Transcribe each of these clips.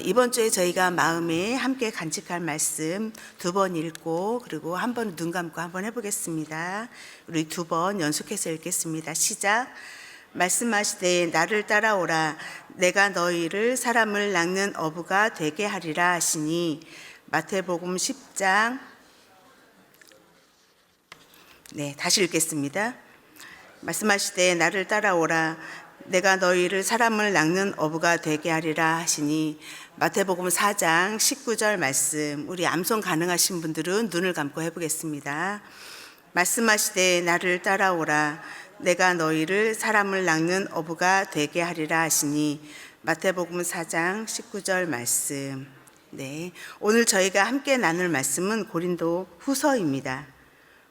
이번 주에 저희가 마음에 함께 간직할 말씀 2번 읽고 그리고 한 번 눈 감고 한번 해보겠습니다. 우리 2번 연속해서 읽겠습니다. 시작. 말씀하시되 나를 따라오라. 내가 너희를 사람을 낚는 어부가 되게 하리라 하시니. 마태복음 10장. 다시 읽겠습니다. 말씀하시되 나를 따라오라. 내가 너희를 사람을 낚는 어부가 되게 하리라 하시니. 마태복음 4장 19절 말씀. 우리 암송 가능하신 분들은 눈을 감고 해보겠습니다. 말씀하시되 나를 따라오라. 내가 너희를 사람을 낚는 어부가 되게 하리라 하시니. 마태복음 4장 19절 말씀. 오늘 저희가 함께 나눌 말씀은 고린도 후서입니다.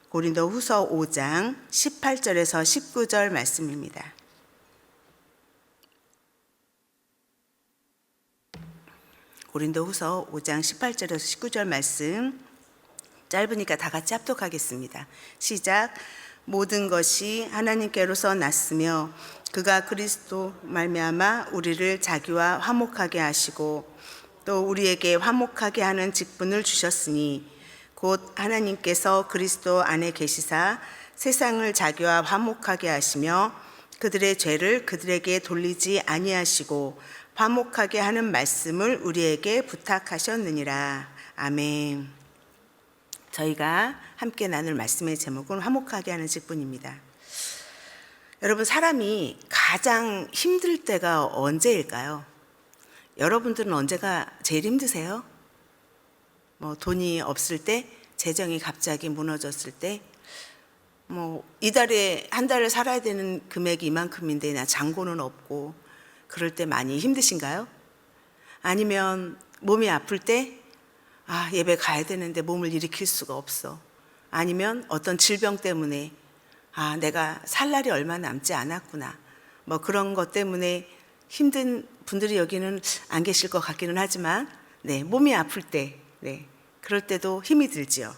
고린도 후서 5장 18절에서 19절 말씀입니다. 고린도 후서 5장 18절에서 19절 말씀, 짧으니까 다 같이 합독하겠습니다. 시작. 모든 것이 하나님께로서 났으며 그가 그리스도 말미암아 우리를 자기와 화목하게 하시고 또 우리에게 화목하게 하는 직분을 주셨으니 곧 하나님께서 그리스도 안에 계시사 세상을 자기와 화목하게 하시며 그들의 죄를 그들에게 돌리지 아니하시고 화목하게 하는 말씀을 우리에게 부탁하셨느니라. 아멘. 저희가 함께 나눌 말씀의 제목은 화목하게 하는 직분입니다. 여러분, 사람이 가장 힘들 때가 언제일까요? 여러분들은 언제가 제일 힘드세요? 돈이 없을 때, 재정이 갑자기 무너졌을 때, 이달에 한 달을 살아야 되는 금액이 이만큼인데 나 잔고는 없고 그럴 때 많이 힘드신가요? 아니면 몸이 아플 때 예배 가야 되는데 몸을 일으킬 수가 없어. 아니면 어떤 질병 때문에 내가 살 날이 얼마 남지 않았구나. 그런 것 때문에 힘든 분들이 여기는 안 계실 것 같기는 하지만 몸이 아플 때 그럴 때도 힘이 들지요.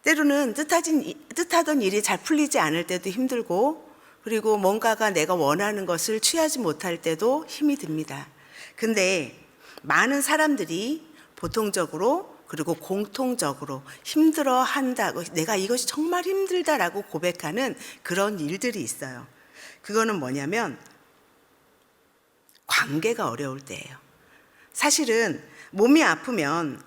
때로는 뜻하던 일이 잘 풀리지 않을 때도 힘들고 그리고 뭔가가 내가 원하는 것을 취하지 못할 때도 힘이 듭니다. 근데 많은 사람들이 보통적으로 그리고 공통적으로 힘들어 한다고, 내가 이것이 정말 힘들다라고 고백하는 그런 일들이 있어요. 그거는 뭐냐면 관계가 어려울 때예요. 사실은 몸이 아프면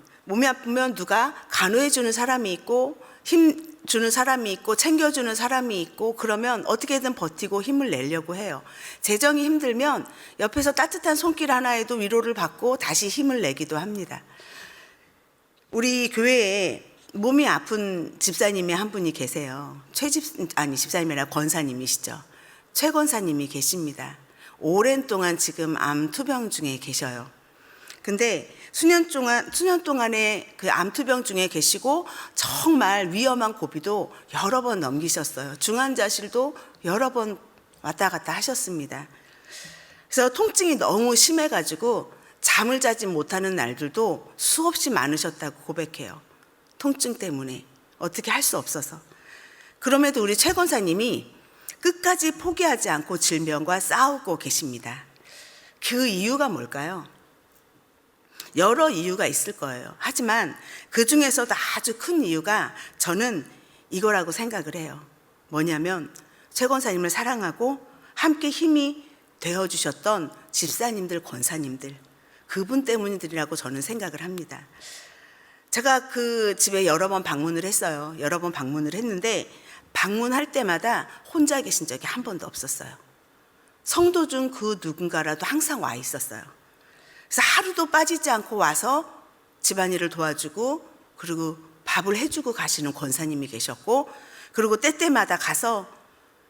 누가 간호해 주는 사람이 있고 힘 주는 사람이 있고 챙겨주는 사람이 있고 그러면 어떻게든 버티고 힘을 내려고 해요. 재정이 힘들면 옆에서 따뜻한 손길 하나에도 위로를 받고 다시 힘을 내기도 합니다. 우리 교회에 몸이 아픈 집사님이 한 분이 계세요. 집사님이 아니라 권사님이시죠. 최 권사님이 계십니다. 오랜 동안 지금 암 투병 중에 계셔요. 근데 수년 동안의 그 암투병 중에 계시고 정말 위험한 고비도 여러 번 넘기셨어요. 중환자실도 여러 번 왔다 갔다 하셨습니다. 그래서 통증이 너무 심해가지고 잠을 자지 못하는 날들도 수없이 많으셨다고 고백해요. 통증 때문에 어떻게 할 수 없어서. 그럼에도 우리 최 권사님이 끝까지 포기하지 않고 질병과 싸우고 계십니다. 그 이유가 뭘까요? 여러 이유가 있을 거예요. 하지만 그 중에서도 아주 큰 이유가 저는 이거라고 생각을 해요. 뭐냐면 최 권사님을 사랑하고 함께 힘이 되어주셨던 집사님들, 권사님들, 그분 때문이라고 저는 생각을 합니다. 제가 그 집에 여러 번 방문을 했어요. 여러 번 방문을 했는데 방문할 때마다 혼자 계신 적이 한 번도 없었어요. 성도 중 그 누군가라도 항상 와 있었어요. 그래서 하루도 빠지지 않고 와서 집안일을 도와주고 그리고 밥을 해주고 가시는 권사님이 계셨고 그리고 때때마다 가서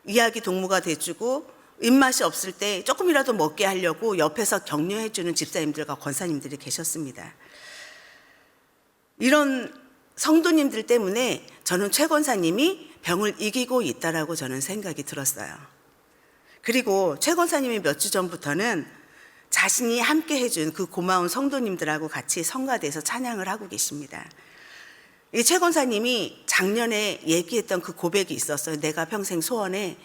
이야기 동무가 돼주고 입맛이 없을 때 조금이라도 먹게 하려고 옆에서 격려해주는 집사님들과 권사님들이 계셨습니다. 이런 성도님들 때문에 저는 최 권사님이 병을 이기고 있다라고 저는 생각이 들었어요. 그리고 최 권사님이 몇 주 전부터는 자신이 함께 해준 그 고마운 성도님들하고 같이 성가대에서 찬양을 하고 계십니다. 이 최 권사님이 작년에 얘기했던 그 고백이 있었어요. 내가 평생 소원에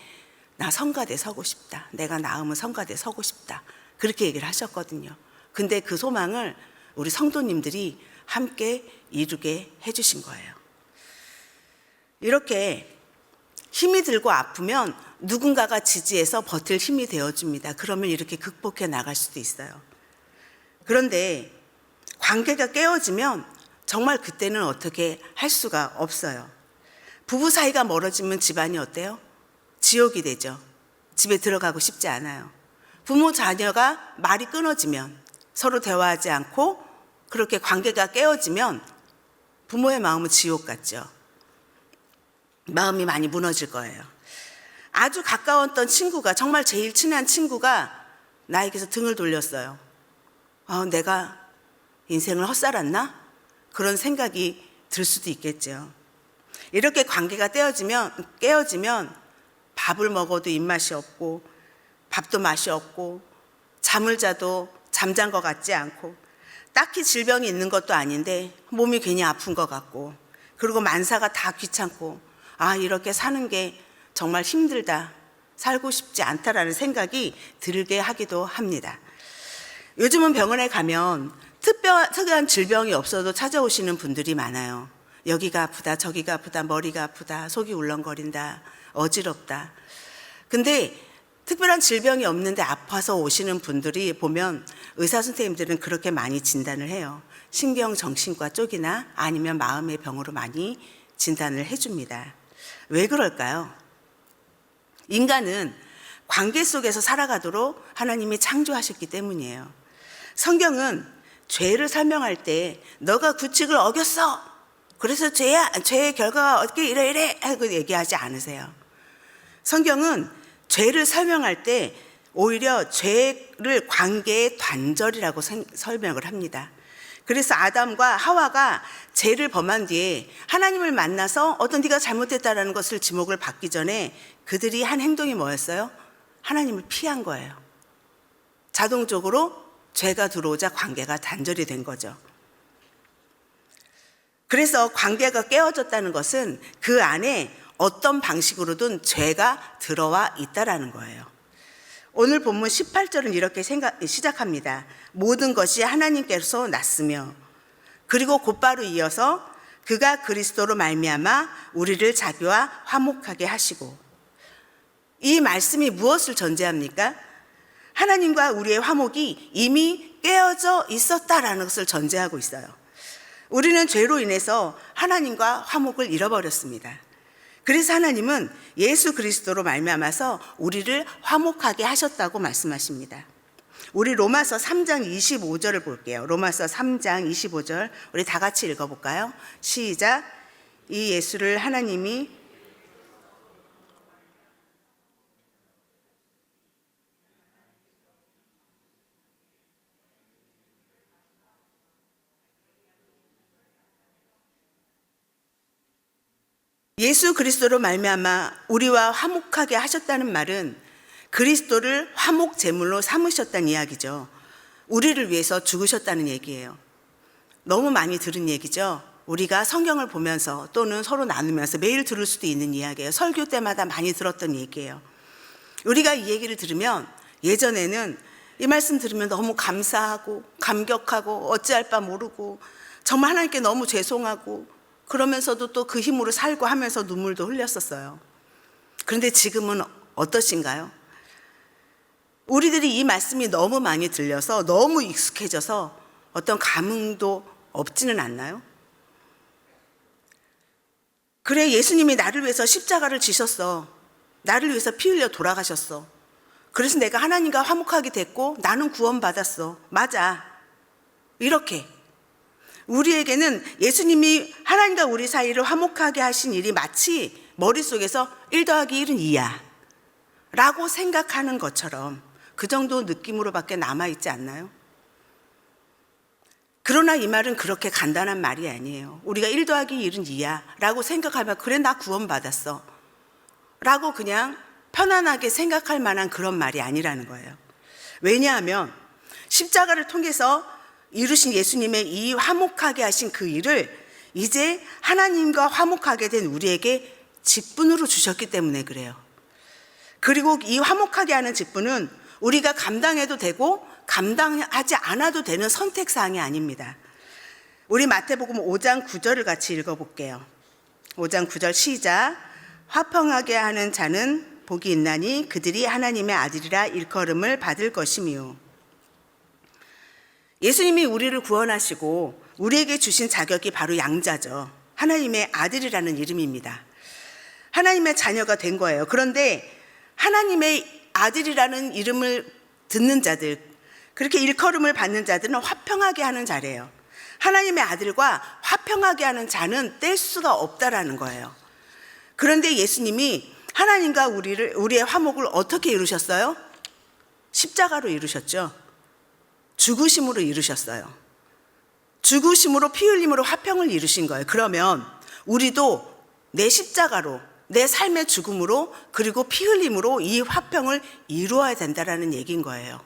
나 성가대 서고 싶다. 내가 나으면 성가대 서고 싶다. 그렇게 얘기를 하셨거든요. 근데 그 소망을 우리 성도님들이 함께 이루게 해주신 거예요. 이렇게 힘이 들고 아프면 누군가가 지지해서 버틸 힘이 되어줍니다. 그러면 이렇게 극복해 나갈 수도 있어요. 그런데 관계가 깨어지면 정말 그때는 어떻게 할 수가 없어요. 부부 사이가 멀어지면 집안이 어때요? 지옥이 되죠. 집에 들어가고 싶지 않아요. 부모 자녀가 말이 끊어지면, 서로 대화하지 않고 그렇게 관계가 깨어지면 부모의 마음은 지옥 같죠. 마음이 많이 무너질 거예요. 아주 가까웠던 친구가, 정말 제일 친한 친구가 나에게서 등을 돌렸어요. 내가 인생을 헛살았나? 그런 생각이 들 수도 있겠죠. 이렇게 관계가 깨어지면 밥을 먹어도 입맛이 없고, 밥도 맛이 없고, 잠을 자도 잠잔 것 같지 않고, 딱히 질병이 있는 것도 아닌데 몸이 괜히 아픈 것 같고, 그리고 만사가 다 귀찮고, 이렇게 사는 게 정말 힘들다, 살고 싶지 않다라는 생각이 들게 하기도 합니다. 요즘은 병원에 가면 특별한 질병이 없어도 찾아오시는 분들이 많아요. 여기가 아프다, 저기가 아프다, 머리가 아프다, 속이 울렁거린다, 어지럽다. 근데 특별한 질병이 없는데 아파서 오시는 분들이 보면 의사 선생님들은 그렇게 많이 진단을 해요. 신경정신과 쪽이나 아니면 마음의 병으로 많이 진단을 해줍니다. 왜 그럴까요? 인간은 관계 속에서 살아가도록 하나님이 창조하셨기 때문이에요. 성경은 죄를 설명할 때 너가 규칙을 어겼어, 그래서 죄의 결과가 어떻게 이래 하고 얘기하지 않으세요. 성경은 죄를 설명할 때 오히려 죄를 관계의 단절이라고 설명을 합니다. 그래서 아담과 하와가 죄를 범한 뒤에 하나님을 만나서 네가 잘못했다라는 것을 지목을 받기 전에 그들이 한 행동이 뭐였어요? 하나님을 피한 거예요. 자동적으로 죄가 들어오자 관계가 단절이 된 거죠. 그래서 관계가 깨어졌다는 것은 그 안에 어떤 방식으로든 죄가 들어와 있다라는 거예요. 오늘 본문 18절은 이렇게 시작합니다. 모든 것이 하나님께서 났으며, 그리고 곧바로 이어서 그가 그리스도로 말미암아 우리를 자기와 화목하게 하시고. 이 말씀이 무엇을 전제합니까? 하나님과 우리의 화목이 이미 깨어져 있었다라는 것을 전제하고 있어요. 우리는 죄로 인해서 하나님과 화목을 잃어버렸습니다. 그래서 하나님은 예수 그리스도로 말미암아서 우리를 화목하게 하셨다고 말씀하십니다. 우리 로마서 3장 25절을 볼게요. 로마서 3장 25절 우리 다 같이 읽어볼까요? 시작. 이 예수를 하나님이 예수 그리스도로 말미암아 우리와 화목하게 하셨다는 말은 그리스도를 화목 제물로 삼으셨다는 이야기죠. 우리를 위해서 죽으셨다는 얘기예요. 너무 많이 들은 얘기죠. 우리가 성경을 보면서 또는 서로 나누면서 매일 들을 수도 있는 이야기예요. 설교 때마다 많이 들었던 얘기예요. 우리가 이 얘기를 들으면 예전에는 이 말씀 들으면 너무 감사하고 감격하고 어찌할 바 모르고 정말 하나님께 너무 죄송하고 그러면서도 또 그 힘으로 살고 하면서 눈물도 흘렸었어요. 그런데 지금은 어떠신가요? 우리들이 이 말씀이 너무 많이 들려서 너무 익숙해져서 어떤 감흥도 없지는 않나요? 그래, 예수님이 나를 위해서 십자가를 지셨어. 나를 위해서 피 흘려 돌아가셨어. 그래서 내가 하나님과 화목하게 됐고 나는 구원받았어. 맞아. 이렇게 우리에게는 예수님이 하나님과 우리 사이를 화목하게 하신 일이 마치 머릿속에서 1 더하기 1은 2야 라고 생각하는 것처럼 그 정도 느낌으로밖에 남아있지 않나요? 그러나 이 말은 그렇게 간단한 말이 아니에요. 우리가 1 더하기 1은 2야 라고 생각하면 그래, 나 구원받았어 라고 그냥 편안하게 생각할 만한 그런 말이 아니라는 거예요. 왜냐하면 십자가를 통해서 이루신 예수님의 이 화목하게 하신 그 일을 이제 하나님과 화목하게 된 우리에게 직분으로 주셨기 때문에 그래요. 그리고 이 화목하게 하는 직분은 우리가 감당해도 되고 감당하지 않아도 되는 선택사항이 아닙니다. 우리 마태복음 5장 9절을 같이 읽어볼게요. 5장 9절 시작. 화평하게 하는 자는 복이 있나니 그들이 하나님의 아들이라 일컬음을 받을 것이며. 예수님이 우리를 구원하시고 우리에게 주신 자격이 바로 양자죠. 하나님의 아들이라는 이름입니다. 하나님의 자녀가 된 거예요. 그런데 하나님의 아들이라는 이름을 듣는 자들, 그렇게 일컬음을 받는 자들은 화평하게 하는 자래요. 하나님의 아들과 화평하게 하는 자는 뗄 수가 없다라는 거예요. 그런데 예수님이 하나님과 우리의 화목을 어떻게 이루셨어요? 십자가로 이루셨죠. 죽으심으로 이루셨어요. 죽으심으로 피 흘림으로 화평을 이루신 거예요. 그러면 우리도 내 십자가로, 내 삶의 죽음으로, 그리고 피 흘림으로 이 화평을 이루어야 된다라는 얘기인 거예요.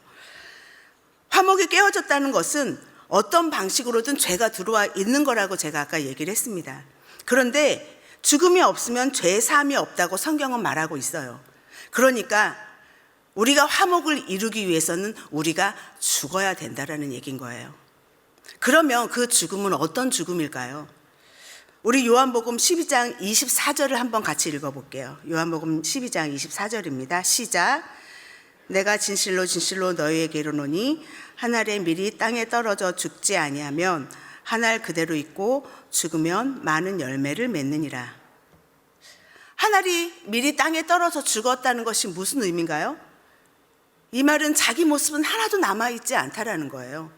화목이 깨어졌다는 것은 어떤 방식으로든 죄가 들어와 있는 거라고 제가 아까 얘기를 했습니다. 그런데 죽음이 없으면 죄 사함이 없다고 성경은 말하고 있어요. 그러니까 우리가 화목을 이루기 위해서는 우리가 죽어야 된다라는 얘기인 거예요. 그러면 그 죽음은 어떤 죽음일까요? 우리 요한복음 12장 24절을 한번 같이 읽어볼게요. 요한복음 12장 24절입니다. 시작. 내가 진실로 진실로 너희에게 이르노니 한 알의 밀이 땅에 떨어져 죽지 아니하면 한 알 그대로 있고 죽으면 많은 열매를 맺느니라. 한 알이 밀이 땅에 떨어져 죽었다는 것이 무슨 의미인가요? 이 말은 자기 모습은 하나도 남아있지 않다라는 거예요.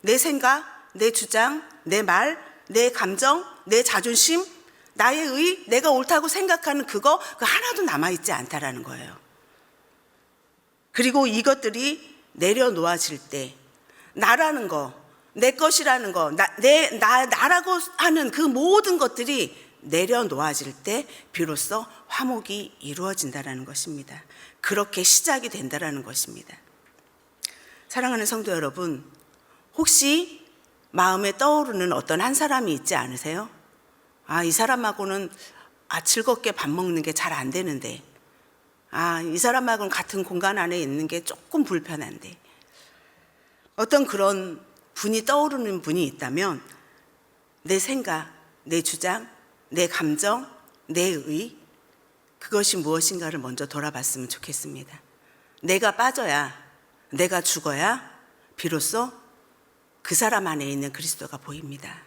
내 생각, 내 주장, 내 말, 내 감정, 내 자존심, 나의 의, 내가 옳다고 생각하는 그거 하나도 남아있지 않다라는 거예요. 그리고 이것들이 내려놓아질 때 나라는 거, 내 것이라는 거, 나라고 하는 그 모든 것들이 내려놓아질 때 비로소 화목이 이루어진다는 것입니다. 그렇게 시작이 된다는 것입니다. 사랑하는 성도 여러분, 혹시 마음에 떠오르는 어떤 한 사람이 있지 않으세요? 이 사람하고는 즐겁게 밥 먹는 게 잘 안 되는데, 이 사람하고는 같은 공간 안에 있는 게 조금 불편한데, 어떤 그런 분이 떠오르는 분이 있다면 내 생각, 내 주장, 내 감정, 내 의, 그것이 무엇인가를 먼저 돌아봤으면 좋겠습니다. 내가 빠져야, 내가 죽어야 비로소 그 사람 안에 있는 그리스도가 보입니다.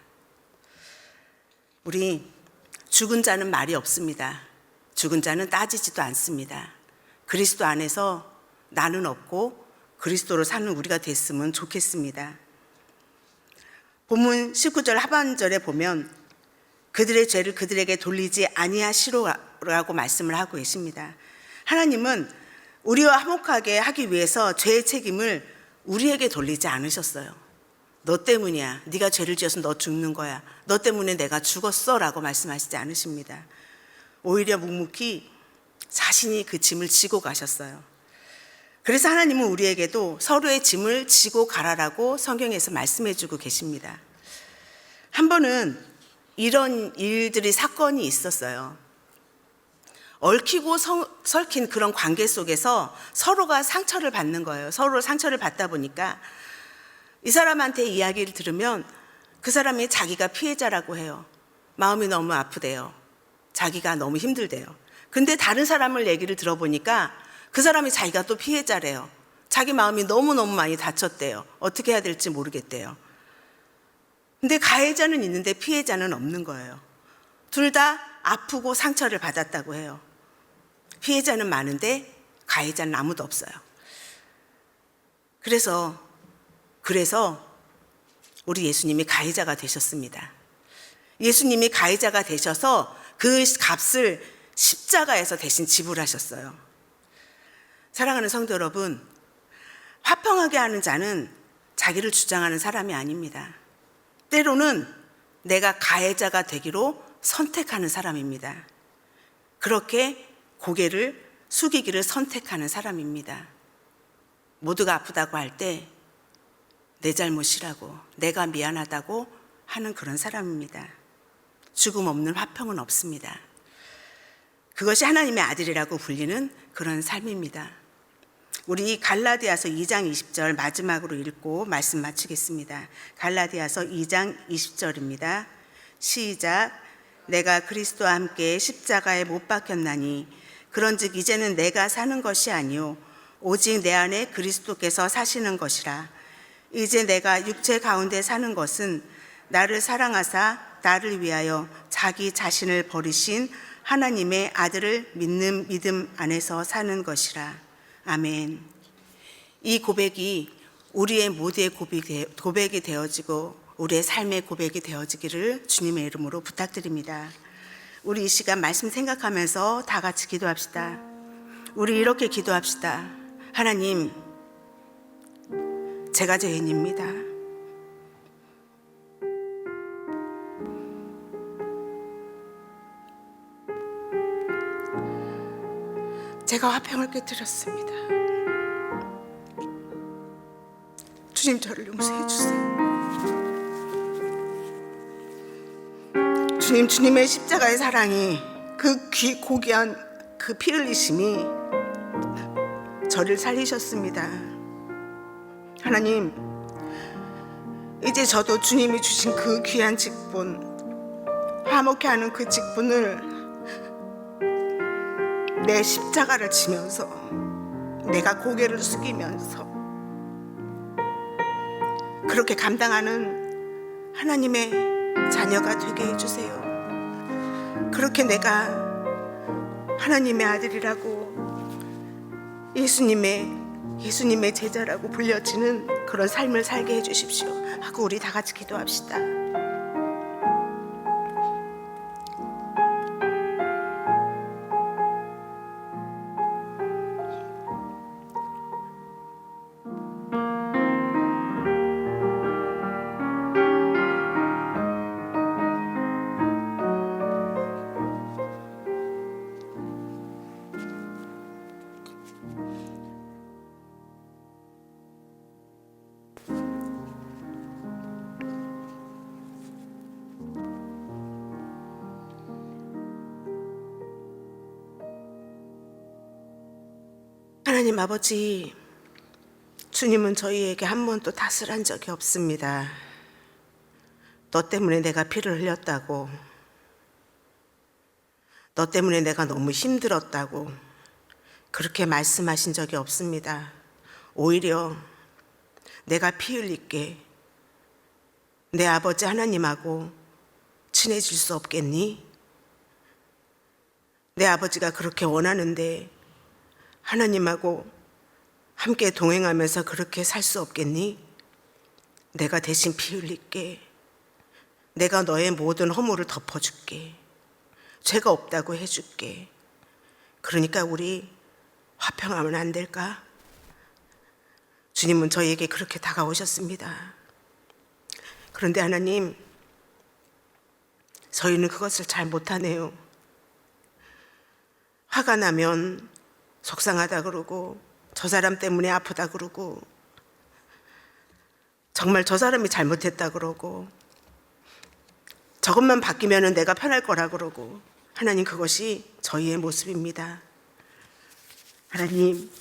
우리 죽은 자는 말이 없습니다. 죽은 자는 따지지도 않습니다. 그리스도 안에서 나는 없고 그리스도로 사는 우리가 됐으면 좋겠습니다. 본문 19절 하반절에 보면 그들의 죄를 그들에게 돌리지 아니하시로라고 말씀을 하고 계십니다. 하나님은 우리와 화목하게 하기 위해서 죄의 책임을 우리에게 돌리지 않으셨어요. 너 때문이야. 네가 죄를 지어서 너 죽는 거야. 너 때문에 내가 죽었어 라고 말씀하시지 않으십니다. 오히려 묵묵히 자신이 그 짐을 지고 가셨어요. 그래서 하나님은 우리에게도 서로의 짐을 지고 가라라고 성경에서 말씀해 주고 계십니다. 한 번은 이런 일들이 사건이 있었어요. 얽히고 설킨 그런 관계 속에서 서로가 상처를 받는 거예요. 서로 상처를 받다 보니까 이 사람한테 이야기를 들으면 그 사람이 자기가 피해자라고 해요. 마음이 너무 아프대요. 자기가 너무 힘들대요. 근데 다른 사람을 얘기를 들어보니까 그 사람이 자기가 또 피해자래요. 자기 마음이 너무너무 많이 다쳤대요. 어떻게 해야 될지 모르겠대요. 근데 가해자는 있는데 피해자는 없는 거예요. 둘 다 아프고 상처를 받았다고 해요. 피해자는 많은데 가해자는 아무도 없어요. 그래서 우리 예수님이 가해자가 되셨습니다. 예수님이 가해자가 되셔서 그 값을 십자가에서 대신 지불하셨어요. 사랑하는 성도 여러분, 화평하게 하는 자는 자기를 주장하는 사람이 아닙니다. 때로는 내가 가해자가 되기로 선택하는 사람입니다. 그렇게 고개를 숙이기를 선택하는 사람입니다. 모두가 아프다고 할 때 내 잘못이라고, 내가 미안하다고 하는 그런 사람입니다. 죽음 없는 화평은 없습니다. 그것이 하나님의 아들이라고 불리는 그런 삶입니다. 우리 갈라디아서 2장 20절 마지막으로 읽고 말씀 마치겠습니다. 갈라디아서 2장 20절입니다. 시작. 내가 그리스도와 함께 십자가에 못 박혔나니 그런즉 이제는 내가 사는 것이 아니요 오직 내 안에 그리스도께서 사시는 것이라. 이제 내가 육체 가운데 사는 것은 나를 사랑하사 나를 위하여 자기 자신을 버리신 하나님의 아들을 믿는 믿음 안에서 사는 것이라. 아멘. 이 고백이 우리의 모두의 고백이 되어지고 우리의 삶의 고백이 되어지기를 주님의 이름으로 부탁드립니다. 우리 이 시간 말씀 생각하면서 다 같이 기도합시다. 우리 이렇게 기도합시다. 하나님, 제가 죄인입니다. 제가 화평을 깨뜨렸습니다. 주님, 저를 용서해 주세요. 주님, 주님의 십자가의 사랑이, 그 고귀한 그 피 흘리심이 저를 살리셨습니다. 하나님, 이제 저도 주님이 주신 그 귀한 직분, 화목해 하는 그 직분을 내 십자가를 지면서 내가 고개를 숙이면서 그렇게 감당하는 하나님의 자녀가 되게 해주세요. 그렇게 내가 하나님의 아들이라고 예수님의 제자라고 불려지는 그런 삶을 살게 해주십시오 하고 우리 다 같이 기도합시다. 하나님 아버지, 주님은 저희에게 한 번도 탓을 한 적이 없습니다. 너 때문에 내가 피를 흘렸다고, 너 때문에 내가 너무 힘들었다고 그렇게 말씀하신 적이 없습니다. 오히려 내가 피 흘릴게, 내 아버지 하나님하고 친해질 수 없겠니? 내 아버지가 그렇게 원하는데 하나님하고 함께 동행하면서 그렇게 살 수 없겠니? 내가 대신 피 흘릴게. 내가 너의 모든 허물을 덮어줄게. 죄가 없다고 해줄게. 그러니까 우리 화평하면 안 될까? 주님은 저희에게 그렇게 다가오셨습니다. 그런데 하나님, 저희는 그것을 잘 못하네요. 화가 나면 속상하다 그러고, 저 사람 때문에 아프다 그러고, 정말 저 사람이 잘못했다 그러고, 저것만 바뀌면 내가 편할 거라 그러고. 하나님, 그것이 저희의 모습입니다. 하나님,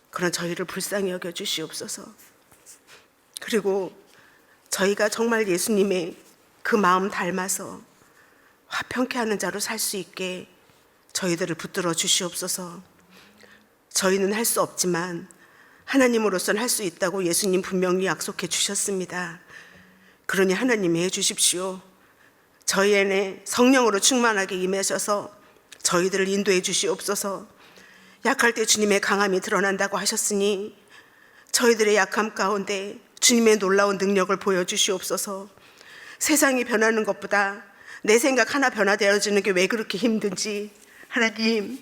그런 저희를 불쌍히 여겨 주시옵소서. 그리고 저희가 정말 예수님의 그 마음 닮아서 화평케 하는 자로 살 수 있게 저희들을 붙들어 주시옵소서. 저희는 할 수 없지만 하나님으로서는 할 수 있다고 예수님 분명히 약속해 주셨습니다. 그러니 하나님이 해 주십시오. 저희 안에 성령으로 충만하게 임하셔서 저희들을 인도해 주시옵소서. 약할 때 주님의 강함이 드러난다고 하셨으니 저희들의 약함 가운데 주님의 놀라운 능력을 보여주시옵소서. 세상이 변하는 것보다 내 생각 하나 변화되어지는 게 왜 그렇게 힘든지 하나님,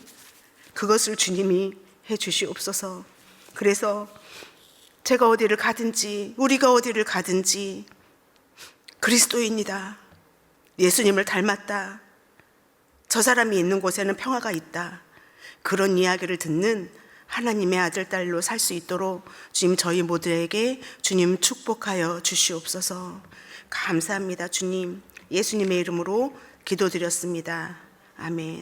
그것을 주님이 해 주시옵소서. 그래서 제가 어디를 가든지, 우리가 어디를 가든지 그리스도인이다, 예수님을 닮았다, 저 사람이 있는 곳에는 평화가 있다, 그런 이야기를 듣는 하나님의 아들, 딸로 살 수 있도록 주님, 저희 모두에게 주님 축복하여 주시옵소서. 감사합니다. 주님, 예수님의 이름으로 기도드렸습니다. 아멘.